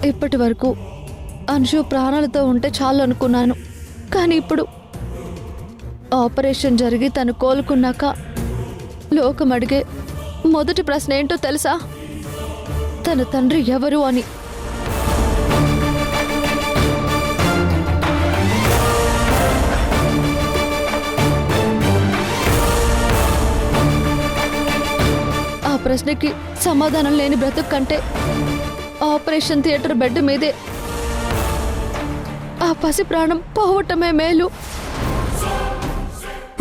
ఇప్పటి వరకు అంశు ప్రాణాలతో ఉంటే చాలు అనుకున్నాను. కానీ ఇప్పుడు ఆపరేషన్ జరిగి తను కోలుకున్నాక లోకం అడిగే మొదటి ప్రశ్న ఏంటో తెలుసా? తన తండ్రి ఎవరు అని. ఆ ప్రశ్నకి సమాధానం లేని బ్రతుకు కంటే ఆపరేషన్ థియేటర్ బెడ్ మీదే ఆ పసి ప్రాణం పోవటమే మేలు.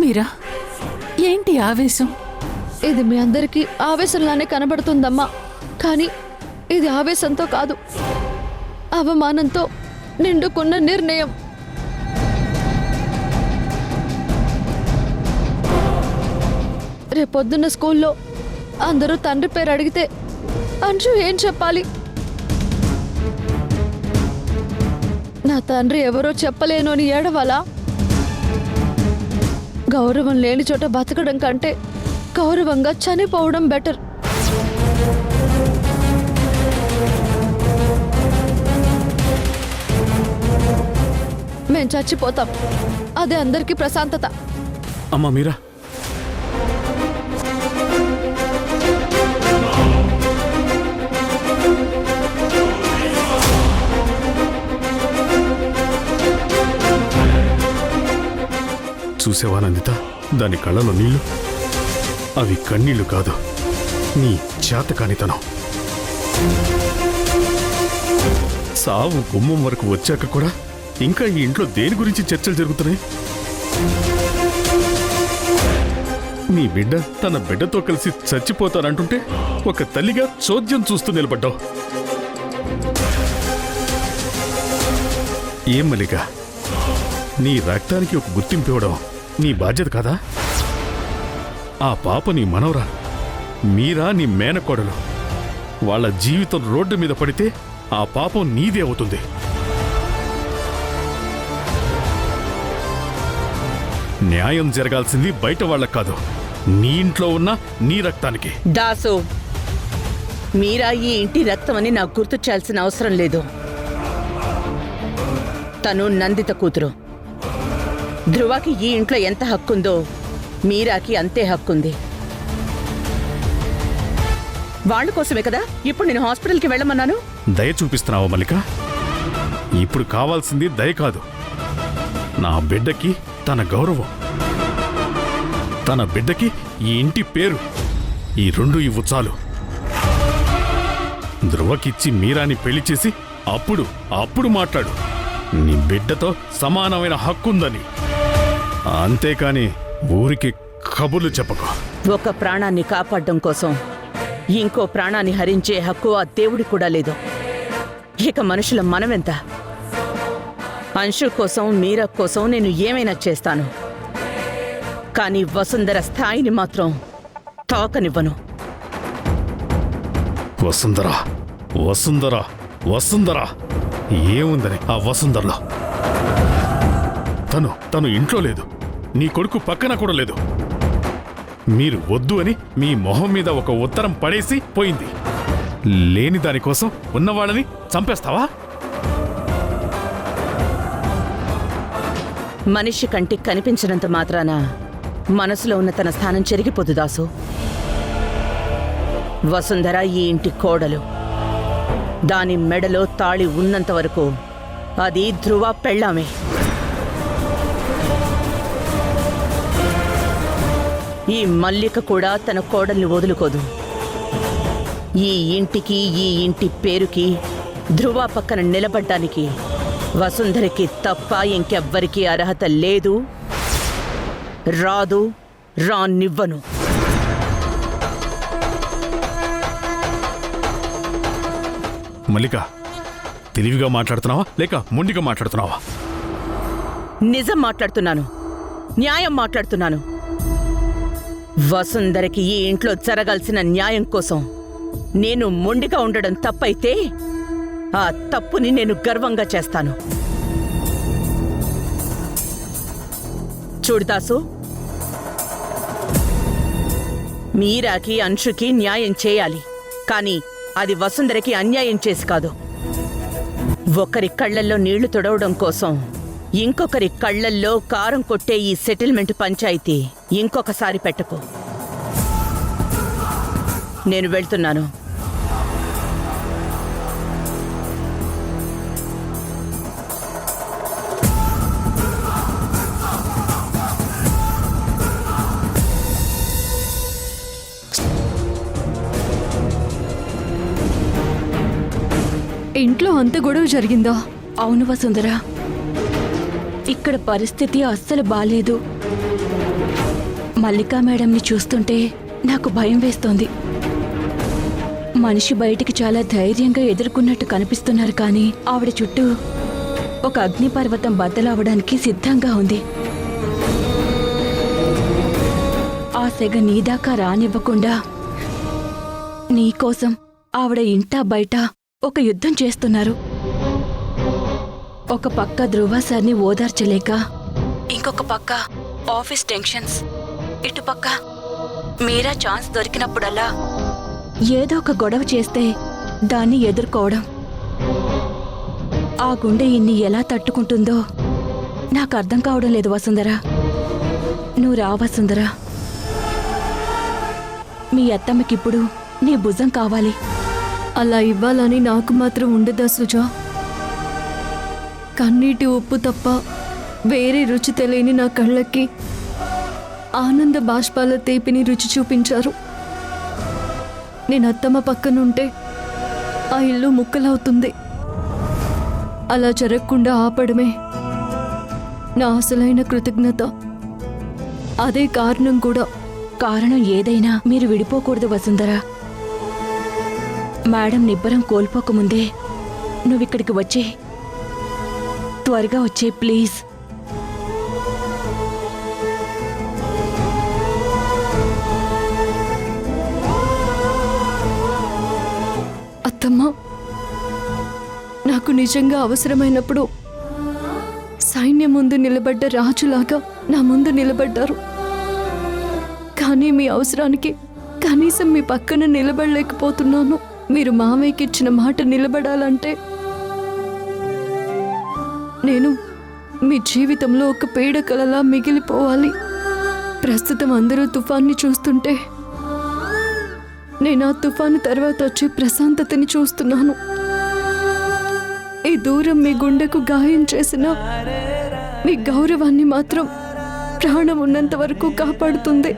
మీరా, ఏంటి ఆవేశం? ఇది మీ అందరికీ ఆవేశంలానే కనబడుతుందమ్మా, కానీ ఇది ఆవేశంతో కాదు, అవమానంతో నిండుకున్న నిర్ణయం. రేపొద్దున్న స్కూల్లో అందరూ తండ్రి పేరు అడిగితే అంశు ఏం చెప్పాలి? నా తండ్రి ఎవరో చెప్పలేను అని ఏడవాలా? గౌరవం లేని చోట బతకడం కంటే గౌరవంగా చనిపోవడం బెటర్. మేం చచ్చిపోతాం, అదే అందరికీ ప్రశాంతత. అమ్మా మీరా, చూసేవా నందిత, దాని కళ్ళలో నీళ్లు? అవి కన్నీళ్లు కాదు, నీ చేతకానితనం. సావు గుమ్మం వరకు వచ్చాక కూడా ఇంకా ఈ ఇంట్లో దేని గురించి చర్చలు జరుగుతున్నాయి? నీ బిడ్డ తన బిడ్డతో కలిసి చచ్చిపోతానంటుంటే ఒక తల్లిగా చోద్యం చూస్తూ నిలబడ్డావు. ఏం మల్లిక, నీ రక్తానికి ఒక గుర్తింపు ఇవ్వడం నీ బాధ్యత కాదా? ఆ పాప నీ మనవరా, మీరా నీ మేనకోడలు. వాళ్ళ జీవితం రోడ్డు మీద పడితే ఆ పాపం నీదే అవుతుంది. న్యాయం జరగాల్సింది బయట వాళ్ళకు కాదు, నీ ఇంట్లో ఉన్న నీ రక్తానికి. దాసు, మీరా ఈ ఇంటి రక్తమని నాకు గుర్తు చేయాల్సిన అవసరం లేదు. తను నందిత కూతురు. ధ్రువకి ఈ ఇంట్లో ఎంత హక్కుందో మీరాకి అంతే హక్కుంది. వాళ్ళ కోసమే కదా ఇప్పుడు నేను హాస్పిటల్కి వెళ్ళమన్నాను. దయ చూపిస్తున్నావా మల్లిక? ఇప్పుడు కావాల్సింది దయ కాదు, నా బిడ్డకి తన గౌరవం, తన బిడ్డకి ఈ ఇంటి పేరు, ఈ రెండు ఇవ్వు చాలు. ధ్రువకిచ్చి మీరాని పెళ్లి చేసి అప్పుడు మాట్లాడు నీ బిడ్డతో సమానమైన హక్కుందని. అంతేకాని ఊరికి కబుర్లు చెప్పకు. ఒక ప్రాణాన్ని కాపాడడం కోసం ఇంకో ప్రాణాన్ని హరించే హక్కు ఆ దేవుడి కూడా లేదు. ఇక మనుషుల మనమెంత? అంశు కోసం, మీరా కోసం నేను ఏమైనా చేస్తాను, కానీ వసుంధర స్థాయిని మాత్రం తాకనివ్వను. వసుంధర, వసుంధర, వసుంధర ఏముందని ఆ వసుంధరలో? తను ఇంట్లో లేదు, నీ కొడుకు పక్కన కూడా లేదు. మీరు వద్దు అని మీ మొహం మీద ఒక ఉత్తరం పడేసి పోయింది. లేని దానికోసం ఉన్నవాళ్ళని చంపేస్తావా? మనిషి కంటికి కనిపించినంత మాత్రాన మనసులో ఉన్న తన స్థానం చెరిగిపోదు దాసు. వసుంధర ఈ ఇంటి కోడలు. దాని మెడలో తాళి ఉన్నంత వరకు అది ధ్రువ పెళ్ళామే. ఈ మల్లిక కూడా తన కోడల్ని వదులుకోదు. ఈ ఇంటికి, ఈ ఇంటి పేరుకి, ధ్రువ పక్కన నిలబడ్డానికి వసుంధరకి తప్ప ఇంకెవ్వరికీ అర్హత లేదు, రాదు, రానివ్వను. మల్లిక, తెలివిగా మాట్లాడుతున్నావా లేక మొండిగా మాట్లాడుతున్నావా? నిజం మాట్లాడుతున్నాను, న్యాయం మాట్లాడుతున్నాను. వసుంధరకి ఈ ఇంట్లో జరగాల్సిన న్యాయం కోసం నేను మొండిగా ఉండడం తప్పైతే ఆ తప్పుని నేను గర్వంగా చేస్తాను. చూడు దాసు, మీరాకి అంశుకి న్యాయం చేయాలి, కానీ అది వసుంధరకి అన్యాయం చేసి కాదు. ఒకరి కళ్ళల్లో నీళ్లు తొడవడం కోసం ఇంకొకరి కళ్ళల్లో కారం కొట్టే ఈ సెటిల్మెంట్ పంచాయితీ ఇంకొకసారి పెట్టకు. నేను వెళ్తున్నాను. ఇంట్లో అంత గొడవ జరిగిందా? అవును వసుంధర, ఇక్కడ పరిస్థితి అస్సలు బాలేదు. మల్లికా మేడంని చూస్తుంటే నాకు భయం వేస్తోంది. మనిషి బయటికి చాలా ధైర్యంగా ఎదుర్కొన్నట్టు కనిపిస్తున్నారు, కానీ ఆవిడ చుట్టూ ఒక అగ్నిపర్వతం బద్దలవడానికి సిద్ధంగా ఉంది. ఆ సెగ నీదాకా రానివ్వకుండా నీకోసం ఆవిడ ఇంటా బయట ఒక యుద్ధం చేస్తున్నారు. ఒక పక్క ధ్రువ సార్ని ఓదార్చలేక, ఇంకొక పక్క ఆఫీస్ టెన్షన్స్, ఇటుపక్క మీరా ఛాన్స్ దొరికినప్పుడల్లా ఏదో ఒక గొడవ చేస్తే దాన్ని ఎదుర్కోవడం. ఆ గుండె ఇన్ని ఎలా తట్టుకుంటుందో నాకు అర్థం కావడం లేదు వసుంధర. నువ్వు రా వసుంధర. మీ అత్తమ్మకిప్పుడు నీ భుజం కావాలి. అలా ఇవ్వాలని నాకు మాత్రం ఉండదా సుజా? కన్నీటి ఉప్పు తప్ప వేరే రుచి తెలియని నా కళ్ళకి ఆనంద బాష్పాల తీపిని రుచి చూపించారు. నేను అత్తమ్మ పక్కనుంటే ఆ ఇల్లు ముక్కలవుతుంది. అలా జరగకుండా ఆపడమే నా అసలైన కృతజ్ఞత. అదే కారణం కూడా. కారణం ఏదైనా మీరు విడిపోకూడదు వసుంధర. మేడం నిబ్బరం కోల్పోకముందే నువ్విక్కడికి వచ్చే, త్వరగా వచ్చే ప్లీజ్. అత్తమ్మ, నాకు నిజంగా అవసరమైనప్పుడు సైన్యం ముందు నిలబడ్డ రాజులాగా నా ముందు నిలబడ్డారు. కానీ మీ అవసరానికి కనీసం మీ పక్కన నిలబడలేకపోతున్నాను. మీరు మామయ్యకి ఇచ్చిన మాట నిలబడాలంటే నేను మీ జీవితంలో ఒక పీడకలలా మిగిలిపోవాలి. ప్రస్తుతం అందరూ తుఫాన్ని చూస్తుంటే నేను ఆ తుఫాను తర్వాత వచ్చే ప్రశాంతతని చూస్తున్నాను. ఈ దూరం మీ గుండెకు గాయం చేసిన మీ గౌరవాన్ని మాత్రం ప్రాణం ఉన్నంత వరకు కాపాడుతుంది.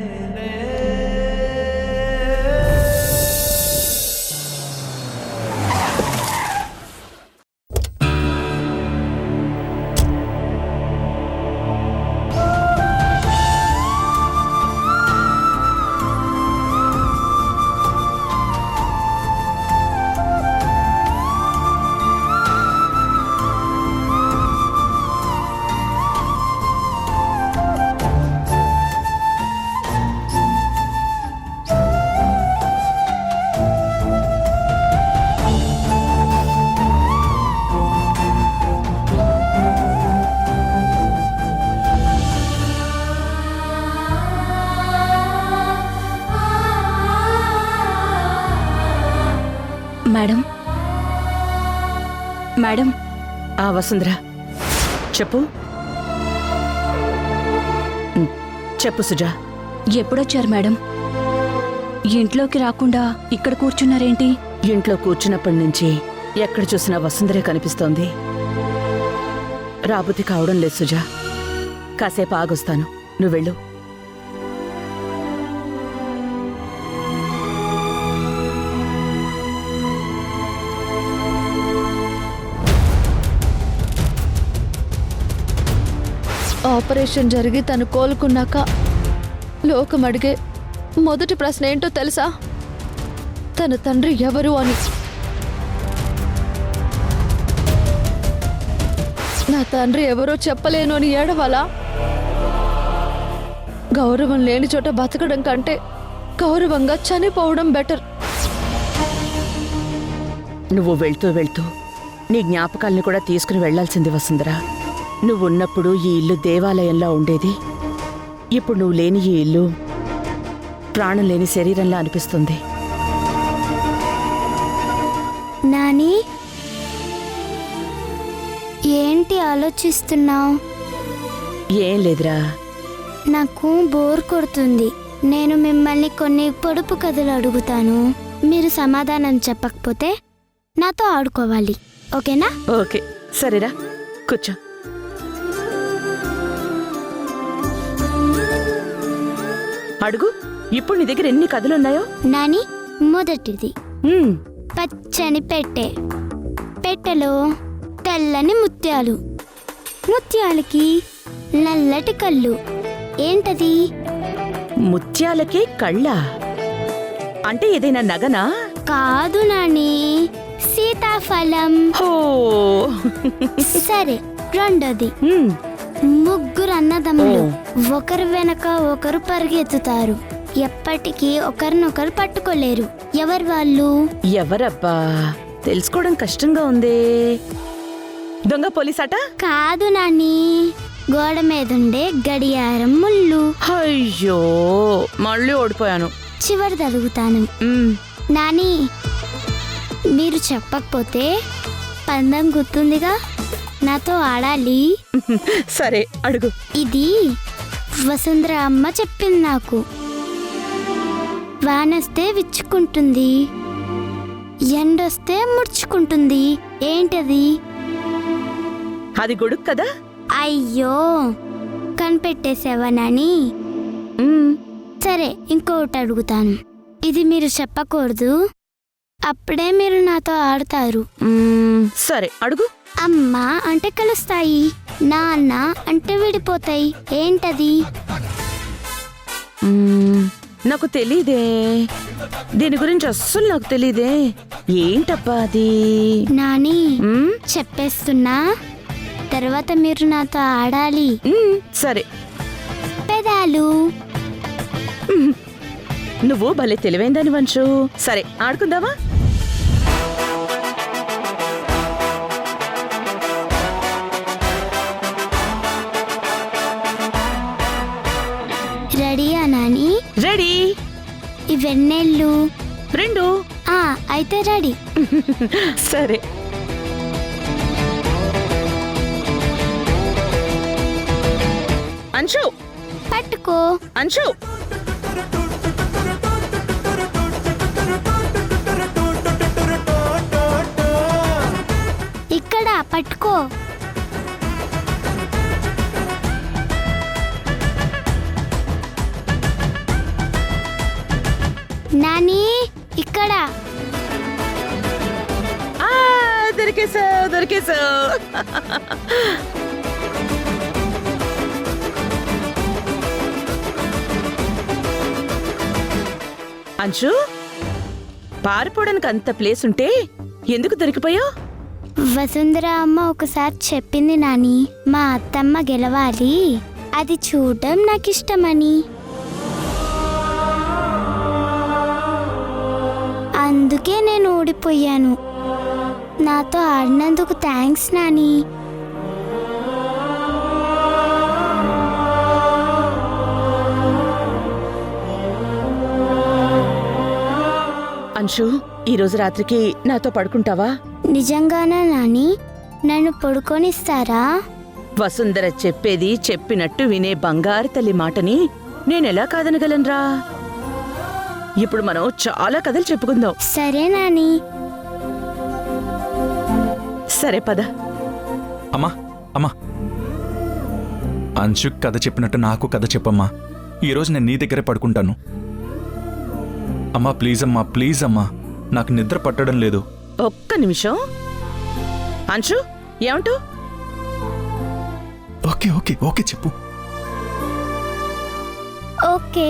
Madam, madam. ఆ వసుంధర, చెప్పు. చెప్పు సుజా. ఎప్పుడొచ్చారు మేడం? ఇంట్లోకి రాకుండా ఇక్కడ కూర్చున్నారేంటి? ఇంట్లో కూర్చున్నప్పటి నుంచి ఎక్కడ చూసినా వసుంధరే కనిపిస్తోంది. రాబుద్ది కావడం లేదు సుజా. కాసేపు ఆగొస్తాను, నువ్వు వెళ్ళు. ఆపరేషన్ జరిగి తను కోలుకున్నాక లోకం అడిగే మొదటి ప్రశ్న ఏంటో తెలుసా? తన తండ్రి ఎవరు అని. నా తండ్రి ఎవరో చెప్పలేను అని ఏడవాలా? గౌరవం లేని చోట బతకడం కంటే గౌరవంగా చనిపోవడం బెటర్. నువ్వు వెళ్తూ వెళ్తూ నీ జ్ఞాపకాల్ని కూడా తీసుకుని వెళ్లాల్సింది వసుంధర. నువ్వున్నప్పుడు ఈ ఇల్లు దేవాలయంలా ఉండేది. ఇప్పుడు నువ్వు లేని ఈ ఇల్లు ప్రాణం లేని శరీరంలా అనిపిస్తుంది. నాని, ఏంటి ఆలోచిస్తున్నావు? ఏం లేదురా. నాకు బోర్ కొడుతుంది. నేను మిమ్మల్ని కొన్ని పొడుపు కథలు అడుగుతాను. మీరు సమాధానం చెప్పకపోతే నాతో ఆడుకోవాలి, ఓకేనా? ఓకే, సరేరా, కూర్చో. అడుగు. ఇప్పుడు నీ దగ్గర ఎన్ని కథలున్నాయో? నాని, మొదటిది ఉమ్, పచ్చని పెట్టె. పెట్టెలో తెల్లని ముత్యాలు, ముత్యాలకి నల్లటి కళ్ళు. ఏంటది? ముత్యాలకే కళ్ళా? అంటే ఏదైనా నగనా? కాదు నాని, సీతాఫలం. హో. సరే, రెండోది ఉమ్, ముగ్గురు అన్నదమ్ములు ఒకరు వెనక ఒకరు పరిగెత్తుతారు. ఎప్పటికీ ఒకరినొకరు పట్టుకోలేరు. ఎవరు వాళ్ళు? ఎవరబ్బా? తెలుసుకోవడం కష్టంగా ఉందే. దొంగ పోలీసాట? కాదు నాని, గోడ మీదుండే గడియారం ముళ్ళు. అయ్యో, మళ్ళీ ఓడిపోయాను. చివరిది అడుగుతాను ఉమ్, నాని, మీరు చెప్పకపోతే పందెం గుర్తుందిగా, నాతో ఆడాలి. సరే, అడుగు. ఇది వసుంధర అమ్మ చెప్పింది నాకు. వానొస్తే విచ్చుకుంటుంది, ఎండొస్తే ముడుచుకుంటుంది. ఏంటది? అది గొడుగు కదా? అయ్యో, కనిపెట్టేసావా నాని? ఉమ్, సరే, ఇంకొకటి అడుగుతాను. ఇది మీరు చెప్పకూడదు, అప్పుడే మీరు నాతో ఆడతారు. ఉమ్, సరే, అడుగు. అమ్మ అంటే కలుస్తాయి, నాన్న అంటే విడిపోతాయి. ఏంటది? ఉమ్, నాకు తెలీదే. దీని గురించి అస్సలు నాకు తెలీదే. ఏంటబ్బా అది? నాని, ఉమ్, చెప్పేస్తున్నా, తర్వాత మీరు నాతో ఆడాలి. ఉమ్, సరే. పెదాలు. నువ్వు భలే తెలివైందని వంశు. సరే, ఆడుకుందామా? రెడీయా నాని? రెడీ. ఈ వెన్నెళ్ళు. రెండు. అయితే రెడీ. సరే. అంశు, పట్టుకో. అంశు. ఇక్కడ పట్టుకో. నాని, ఇక్కడ. దొరికేసావు, దొరికేసావు. అంశు, పారిపోవడానికి అంత ప్లేస్ ఉంటే ఎందుకు దొరికిపోయావు? వసుంధర అమ్మ ఒకసారి చెప్పింది నాని, మా అత్తమ్మ గెలవాలి, అది చూడడం నాకు ఇష్టమని. అందుకే నేను ఓడిపోయాను. నాతో ఆడినందుకు థ్యాంక్స్ నాని. అంశు, ఈరోజు రాత్రికి నాతో పడుకుంటావా? నిజంగానా నాని? నన్ను పడుకోనిస్తారా? వసుంధర చెప్పేది చెప్పినట్టు వినే బంగారు తల్లి మాటని నేనెలా కాదనగలనురా? ఇప్పుడు మనం చాలా కథలు చెప్పుకుందాం. సరే నాని. సరే, పద. అమ్మా, అమ్మా, అంశు కథ చెప్పినట్టు నాకు కథ చెప్పమ్మా. ఈరోజు నేను నీ దగ్గరే పడుకుంటాను. అమ్మా, ప్లీజ్ అమ్మా, ప్లీజ్ అమ్మా, నాకు నిద్ర పట్టడం లేదు. ఒక్క నిమిషం. అంశు, ఏమంటూ? ఓకే ఓకే ఓకే, చెప్పు. ఓకే.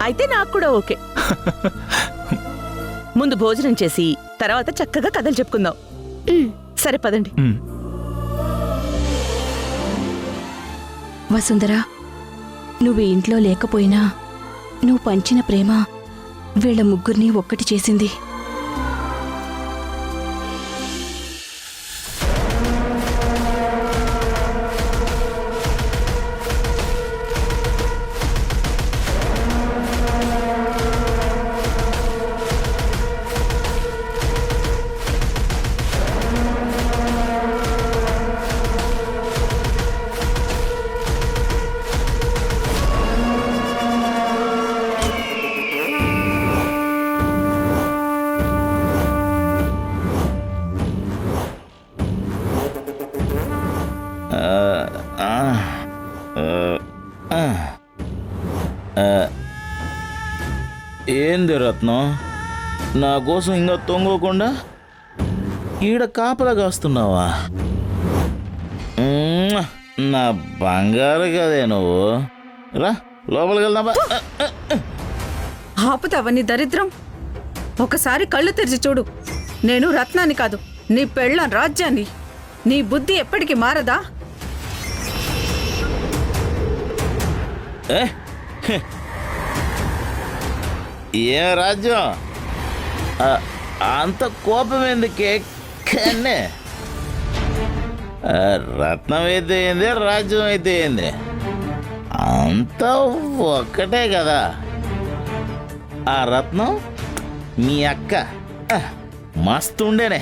అయితే నాకు కూడా ఓకే. ముందు భోజనం చేసి తర్వాత చక్కగా కథలు చెప్పుకుందాం. సరే, పదండి. వసుంధరా, నువ్వు ఇంట్లో లేకపోయినా నువ్వు పంచిన ప్రేమ వీళ్ళ ముగ్గురిని ఒక్కటి చేసింది. ఏంది రత్నం, నా కోసం ఇంకా తొంగకుండా ఈడ కాపలా కాస్తున్నావా? నా బంగారు కదే నువ్వు. రా లోపలికి వెళ్దామా? ఆపుతావా నీ దరిద్రం? ఒకసారి కళ్ళు తెరిచి చూడు. నేను రత్నాన్ని కాదు, నీ పెళ్ళం రాజ్యాన్ని. నీ బుద్ధి ఎప్పటికీ మారదా? ఏ రాజ్యం? అంత కోపం ఎందుకే? కన్నే రత్నం అయితే ఏంది, రాజ్యం అయితే ఏంది, అంతా ఒక్కటే కదా. ఆ రత్నం మీ అక్క మస్తు ఉండేనే,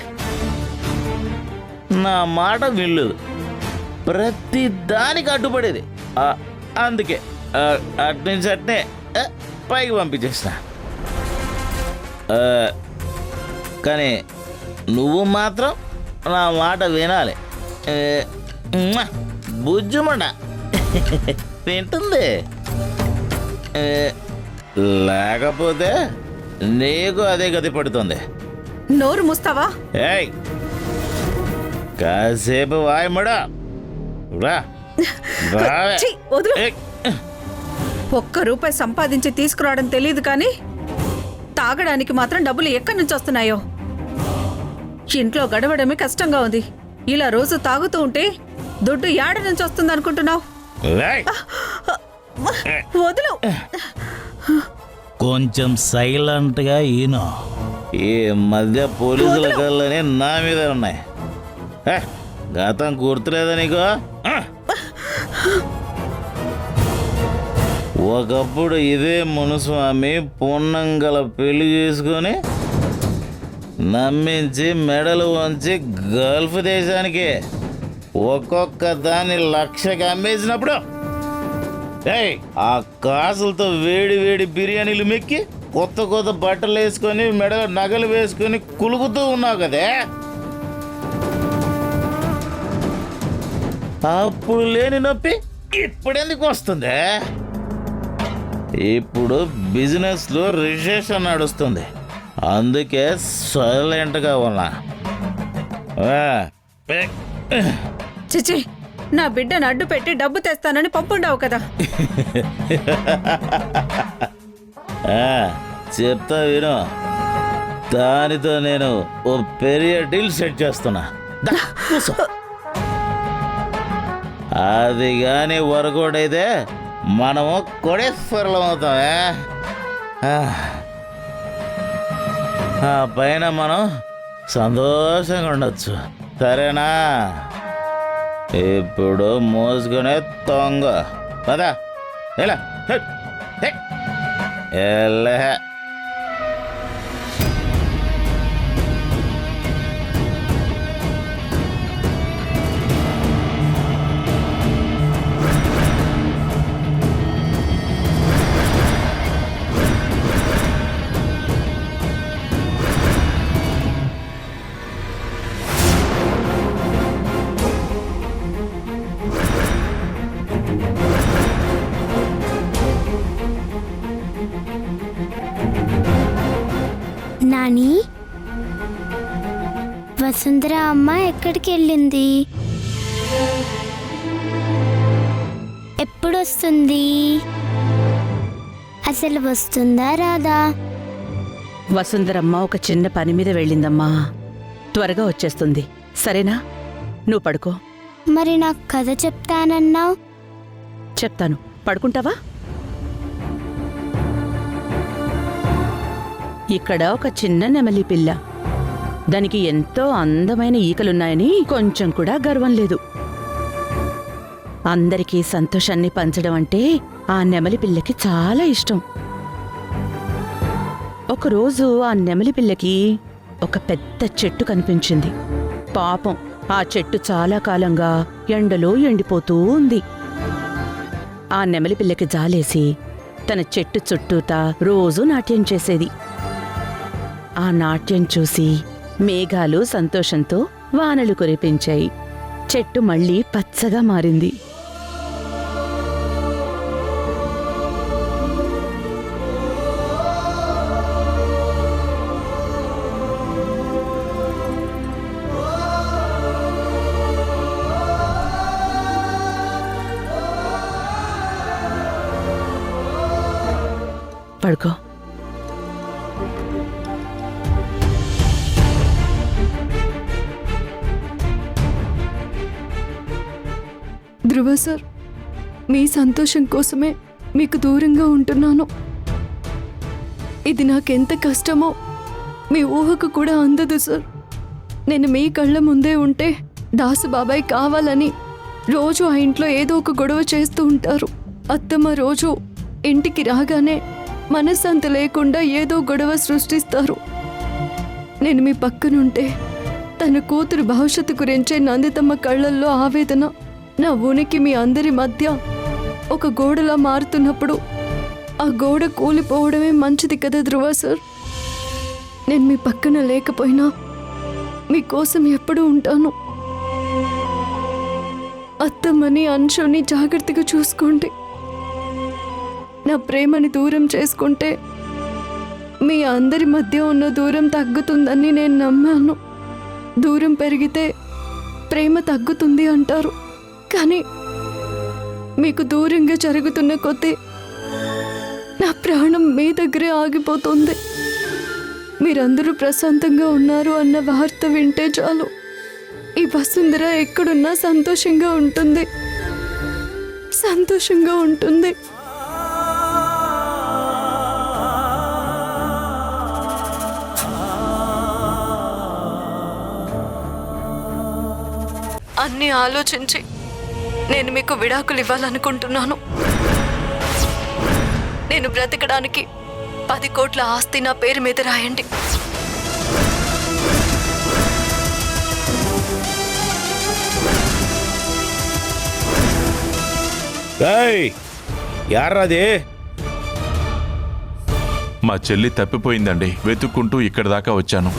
నా మాట వినలేదు, ప్రతి దానికి అడ్డుపడేది. అందుకే అట్నుంచి అట్నే పైకి పంపించేసిన. కానీ నువ్వు మాత్రం నా మాట వినాలి. బుజ్జుమండ వింటుంది, లేకపోతే నీకు అదే గతి పడుతుంది. నోరు మూస్తావా? ఏయ్, కాసేపు వాయమడా. ఛీ, వదులు. ₹1 సంపాదించి తీసుకురావడం తెలియదు కానీ తాగడానికి మాత్రం డబ్బులు ఎక్కడి నుంచి వస్తున్నాయో. ఇంట్లో గడవడమే కష్టంగా ఉంది. ఇలా రోజు తాగుతూ ఉంటే దుడ్డు ఏడ నుంచి వస్తుంది అనుకుంటున్నావు? వదులు. కొంచెం సైలెంట్గా ఈయన. ఈ మధ్య పోలీసుల కళ్ళని నా మీద ఉన్నాయి. గతం గుర్తులేదా నీకు? ఒకప్పుడు ఇదే మునుస్వామి పొన్నంగల పెళ్లి చేసుకొని నమ్మించి మెడలు వంచి గల్ఫ్ దేశానికి ఒక్కొక్క దాన్ని 1,00,000కి అమ్మేసినప్పుడు ఆ కాసులతో వేడి వేడి బిర్యానీలు మెక్కి కొత్త కొత్త బట్టలు వేసుకొని మెడలో నగలు వేసుకొని కులుగుతూ ఉన్నావు కదే. అప్పుడు లేని నొప్పి ఇప్పుడెందుకు వస్తుంది? ఇప్పుడు బిజినెస్లో రిసెషన్ నడుస్తుంది, అందుకే సైలెంట్గా ఉన్నా. చిచి, నా బిడ్డను అడ్డు పెట్టి డబ్బు తెస్తానని పంపుండావు కదా. చెప్తా విను, దానితో నేను ఓ పెరియ డీల్ సెట్ చేస్తున్నా. అది కానీ వర్కౌట్ అయితే మనము కోడేశ్వరులం అవుతామే. ఆ పైన మనం సంతోషంగా ఉండొచ్చు, సరేనా? ఇప్పుడు మోసుకునే తొంగ పదా ఎలా ఎలా. నాని, వసుంధర అమ్మ ఎక్కడికి వెళ్ళింది? ఎప్పుడు వస్తుంది? అసలు వస్తుందా రాదా? వసుంధరమ్మ ఒక చిన్న పని మీద వెళ్ళిందమ్మా, త్వరగా వచ్చేస్తుంది. సరేనా? నువ్వు పడుకో. మరి నాకు కథ చెప్తానన్నావు. చెప్తాను, పడుకుంటావా? ఇక్కడ ఒక చిన్న నెమలి పిల్ల, దానికి ఎంతో అందమైన ఈకలున్నాయని కొంచెం కూడా గర్వం లేదు. అందరికీ సంతోషాన్ని పంచడం అంటే ఆ నెమలి పిల్లకి చాలా ఇష్టం. ఒకరోజు ఆ నెమలి పిల్లకి ఒక పెద్ద చెట్టు కనిపించింది. పాపం, ఆ చెట్టు చాలా కాలంగా ఎండలో ఎండిపోతూ ఉంది. ఆ నెమలి పిల్లకి జాలేసి తన చెట్టు చుట్టూతా రోజూ నాట్యం చేసేది. ఆ నాట్యం చూసి మేఘాలు సంతోషంతో వానలు కురిపించాయి. చెట్టు మళ్ళీ పచ్చగా మారింది. పడుకో. ధ్రువ సార్, మీ సంతోషం కోసమే మీకు దూరంగా ఉంటున్నాను. ఇది నాకెంత కష్టమో మీ ఊహకు కూడా అందదు సార్. నేను మీ కళ్ళ ముందే ఉంటే దాసు బాబాయ్ కావాలని రోజు ఆ ఇంట్లో ఏదో ఒక గొడవ చేస్తూ ఉంటారు. అత్తమ్మ రోజు ఇంటికి రాగానే మనశ్శాంతి లేకుండా ఏదో గొడవ సృష్టిస్తారు. నేను మీ పక్కనుంటే తన కూతురు భవిష్యత్తు గురించే నందితమ్మ కళ్ళల్లో ఆవేదన, నా ఉనికి మీ అందరి మధ్య ఒక గోడలా మారుతున్నప్పుడు ఆ గోడ కూలిపోవడమే మంచిది కదా ధ్రువ సార్. నేను మీ పక్కన లేకపోయినా మీకోసం ఎప్పుడూ ఉంటాను. అత్తమ్మని అంశుని జాగ్రత్తగా చూసుకోండి. నా ప్రేమని దూరం చేసుకుంటే మీ అందరి మధ్య ఉన్న దూరం తగ్గుతుందని నేను నమ్మాను. దూరం పెరిగితే ప్రేమ తగ్గుతుంది అంటారు, కానీ మీకు దూరంగా జరుగుతున్న కొద్దీ నా ప్రాణం మీ దగ్గరే ఆగిపోతుంది. మీరందరూ ప్రశాంతంగా ఉన్నారు అన్న వార్త వింటే చాలు, ఈ వసుంధర ఎక్కడున్నా సంతోషంగా ఉంటుంది, సంతోషంగా ఉంటుంది. అన్నీ ఆలోచించి నేను మీకు విడాకులు ఇవ్వాలనుకుంటున్నాను. నేను బ్రతకడానికి 10 కోట్ల ఆస్తి నా పేరు మీద రాయండి. యారాది? మా చెల్లి తప్పిపోయిందండి. వెతుక్కుంటూ ఇక్కడి దాకా వచ్చాను.